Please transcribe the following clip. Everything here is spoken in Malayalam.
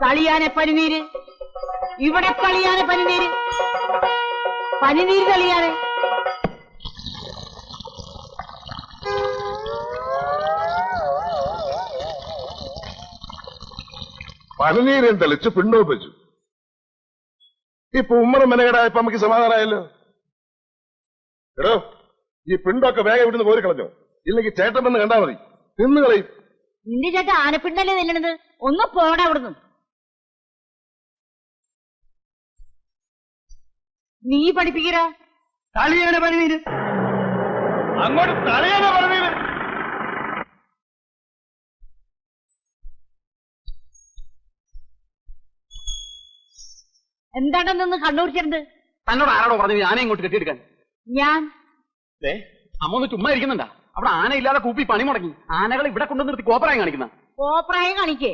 തളിയാനെ പനിനീര്, ഇവിടെ തളിയാനെ പനിനീര്, പനിനീര് തളിയാനെ. പനിനീരും തെളിച്ച് പിണ്ടോപ്പിച്ചു. ഇപ്പൊ ഉമ്മറും മെനകേടായപ്പോ നമുക്ക് സമാധാനമായല്ലോ. എടോ, ഈ പിണ്ടൊക്കെ വേഗം ഇവിടുന്ന് കോരി കളഞ്ഞോ, ഇല്ലെങ്കിൽ ചേട്ടൻ വന്ന് കണ്ടാ മതി, നിന്ന് കളയും. നിന്റെ ചേട്ടൻ ആനപ്പിണ്ടല്ലേ നില്ലണത്, ഒന്ന് പോടാ അവിടുന്ന്. നീ പഠിപ്പിക്കറ തളിയാന പനിനീര്, അങ്ങോട്ട് തലയാന പനിനീര്. എന്താണെന്നൊന്ന് കണ്ണൂർച്ചിട്ടുണ്ട്. തന്നോട് ആരോടോ പറഞ്ഞു ആന ഇങ്ങോട്ട് കെട്ടിയെടുക്കാൻ? ഞാൻ അമ്മ ഒന്ന് ചുമ്മാ ഇരിക്കുന്നുണ്ടാ? അവിടെ ആന ഇല്ലാതെ കൂപ്പി പണി മുടങ്ങി. ആനകൾ ഇവിടെ കൊണ്ടു നിർത്തി കോപ്പറായി കാണിക്കുന്ന കോപ്രായം കാണിക്കേ.